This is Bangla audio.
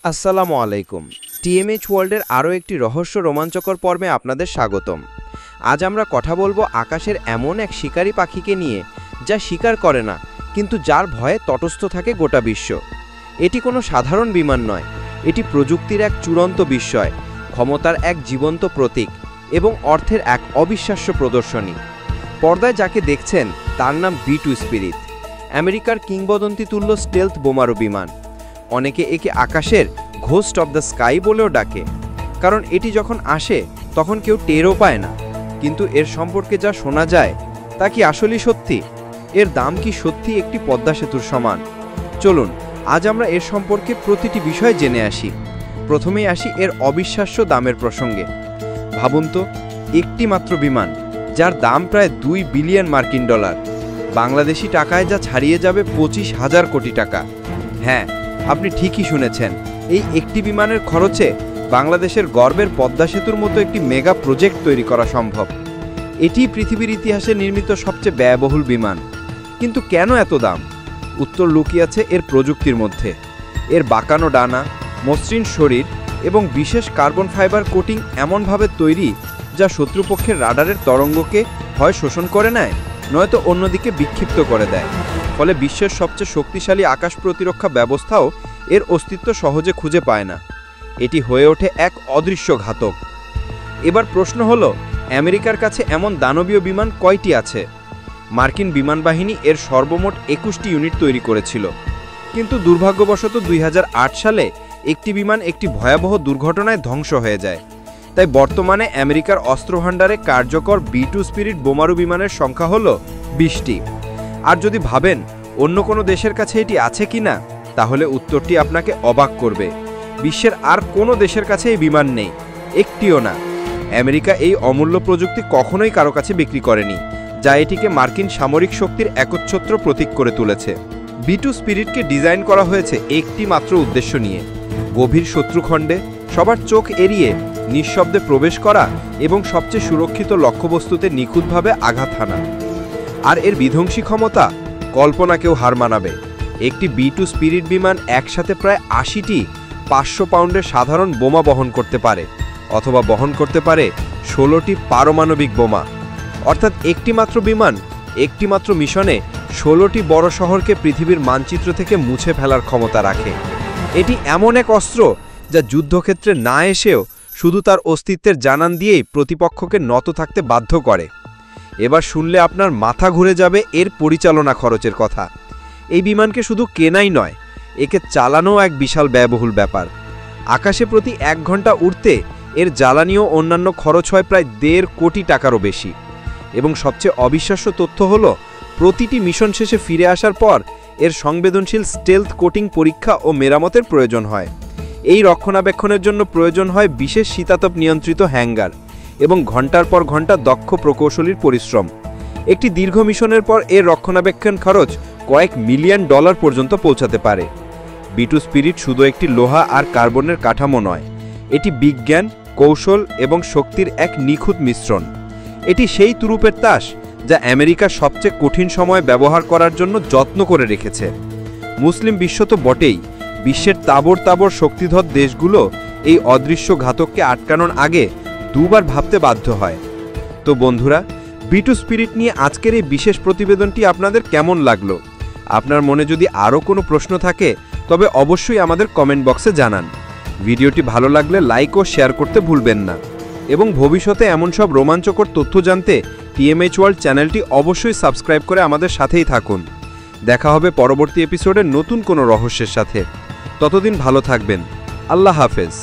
আসসালামু আলাইকুম। টিএমএইচ ওয়ার্ল্ডের আরও একটি রহস্য রোমাঞ্চকর পর্বে আপনাদের স্বাগতম। আজ আমরা কথা বলবো আকাশের এমন এক শিকারী পাখিকে নিয়ে, যা শিকার করে না, কিন্তু যার ভয়ে তটস্থ থাকে গোটা বিশ্ব। এটি কোনো সাধারণ বিমান নয়, এটি প্রযুক্তির এক চূড়ান্ত বিস্ময়, ক্ষমতার এক জীবন্ত প্রতীক এবং অর্থের এক অবিশ্বাস্য প্রদর্শনী। পর্দায় যাকে দেখছেন তার নাম B2 স্পিরিট, আমেরিকার কিংবদন্তিতুল্য স্টেলথ বোমারু বিমান। অনেকে একে আকাশের ঘোস্ট অব দ্য স্কাই বলেও ডাকে, কারণ এটি যখন আসে তখন কেউ টেরও পায় না। কিন্তু এর সম্পর্কে যা শোনা যায় তা কি আসলেই সত্যি? এর দাম কি সত্যি একটি পদ্মা সেতুর সমান? চলুন আজ আমরা এর সম্পর্কে প্রতিটি বিষয় জেনে আসি। প্রথমেই আসি এর অবিশ্বাস্য দামের প্রসঙ্গে। ভাবুন তো, একটি মাত্র বিমান যার দাম প্রায় 2 বিলিয়ন মার্কিন ডলার, বাংলাদেশি টাকায় যা ছাড়িয়ে যাবে 25,000 কোটি টাকা। হ্যাঁ, আপনি ঠিকই শুনেছেন, এই একটি বিমানের খরচে বাংলাদেশের গর্বের পদ্মা সেতুর মতো একটি মেগা প্রজেক্ট তৈরি করা সম্ভব। এটি পৃথিবীর ইতিহাসে নির্মিত সবচেয়ে ব্যয়বহুল বিমান। কিন্তু কেন এত দাম? উত্তর লুকিয়ে আছে এর প্রযুক্তির মধ্যে। এর বাঁকানো ডানা, মসৃণ শরীর এবং বিশেষ কার্বন ফাইবার কোটিং এমনভাবে তৈরি যা শত্রুপক্ষের রাডারের তরঙ্গকে হয় শোষণ করে নেয়, নয়তো অন্যদিকে বিক্ষিপ্ত করে দেয়। ফলে বিশ্বের সবচেয়ে শক্তিশালী আকাশ প্রতিরক্ষা ব্যবস্থাও এর অস্তিত্ব সহজে খুঁজে পায় না। এটি হয়ে ওঠে এক অদৃশ্য ঘাতক। এবার প্রশ্ন হলো, আমেরিকার কাছে এমন দানবীয় বিমান কয়টি আছে? মার্কিন বিমান বাহিনী এর সর্বমোট 21টি ইউনিট তৈরি করেছিল, কিন্তু দুর্ভাগ্যবশত 2008 সালে একটি বিমান একটি ভয়াবহ দুর্ঘটনায় ধ্বংস হয়ে যায়। তাই বর্তমানে আমেরিকার অস্ত্রভাণ্ডারে কার্যকর B2 স্পিরিট বোমারু বিমানের সংখ্যা হলো 20টি। আর যদি ভাবেন অন্য কোনো দেশের কাছে এটি আছে কিনা, তাহলে উত্তরটি আপনাকে অবাক করবে। বিশ্বের আর কোনো দেশের কাছে এই বিমান নেই, একটিও না। আমেরিকা এই অমূল্য প্রযুক্তি কখনোই কারো কাছে বিক্রি করেনি, যা এটিকে মার্কিন সামরিক শক্তির একচ্ছত্র প্রতীক করে তুলেছে। B2 স্পিরিটকে ডিজাইন করা হয়েছে একটি মাত্র উদ্দেশ্য নিয়ে: গভীর শত্রুখণ্ডে সবার চোখ এড়িয়ে নিঃশব্দে প্রবেশ করা এবং সবচেয়ে সুরক্ষিত লক্ষ্যবস্তুতে নিখুঁতভাবে আঘাত হানা। আর এর বিধ্বংসী ক্ষমতা কল্পনাকেও হার মানাবে। একটি B2 স্পিরিট বিমান একসাথে প্রায় 80টি 500 পাউন্ডের সাধারণ বোমা বহন করতে পারে, অথবা বহন করতে পারে 16টি পারমাণবিক বোমা। অর্থাৎ একটি মাত্র বিমান একটি মাত্র মিশনে 16টি বড় শহরকে পৃথিবীর মানচিত্র থেকে মুছে ফেলার ক্ষমতা রাখে। এটি এমন এক অস্ত্র যা যুদ্ধক্ষেত্রে না এসেও শুধু তার অস্তিত্বের জানান দিয়েই প্রতিপক্ষকে নত থাকতে বাধ্য করে। এবার শুনলে আপনার মাথা ঘুরে যাবে এর পরিচালনা খরচের কথা। এই বিমানকে শুধু কেনাই নয়, একে চালানোও এক বিশাল ব্যয়বহুল ব্যাপার। আকাশে প্রতি 1 ঘন্টা উড়তে এর জ্বালানি ও অন্যান্য খরচ হয় প্রায় 1.5 কোটি টাকারও বেশি। এবং সবচেয়ে অবিশ্বাস্য তথ্য হলো, প্রতিটি মিশন শেষে ফিরে আসার পর এর সংবেদনশীল স্টেলথ কোটিং পরীক্ষা ও মেরামতের প্রয়োজন হয়। এই রক্ষণাবেক্ষণের জন্য প্রয়োজন হয় বিশেষ শীতাতপ নিয়ন্ত্রিত হ্যাঙ্গার এবং ঘন্টার পর ঘন্টা দক্ষ প্রকৌশলীর পরিশ্রম। একটি দীর্ঘ মিশনের পর এর রক্ষণাবেক্ষণ খরচ কয়েক মিলিয়ন ডলার পর্যন্ত পৌঁছাতে পারে। B2 স্পিরিট শুধু একটি লোহা আর কার্বনের কাঠামো নয়, এটি বিজ্ঞান, কৌশল এবং শক্তির এক নিখুঁত মিশ্রণ। এটি সেই তুরুপের তাস যা আমেরিকার সবচেয়ে কঠিন সময় ব্যবহার করার জন্য যত্ন করে রেখেছে। মুসলিম বিশ্ব তো বটেই, বিশ্বের তাবর তাবর শক্তিধর দেশগুলো এই অদৃশ্য ঘাতককে আটকানোর আগে দুবার ভাবতে বাধ্য হয়। তো বন্ধুরা, B2 স্পিরিট নিয়ে আজকের এই বিশেষ প্রতিবেদনটি আপনাদের কেমন লাগলো? আপনার মনে যদি আরও কোনো প্রশ্ন থাকে তবে অবশ্যই আমাদের কমেন্ট বক্সে জানান। ভিডিওটি ভালো লাগলে লাইক ও শেয়ার করতে ভুলবেন না। এবং ভবিষ্যতে এমন সব রোমাঞ্চকর তথ্য জানতে TMH ওয়ার্ল্ড চ্যানেলটি অবশ্যই সাবস্ক্রাইব করে আমাদের সাথেই থাকুন। দেখা হবে পরবর্তী এপিসোডে নতুন কোনো রহস্যের সাথে। ততদিন ভালো থাকবেন। আল্লাহ হাফেজ।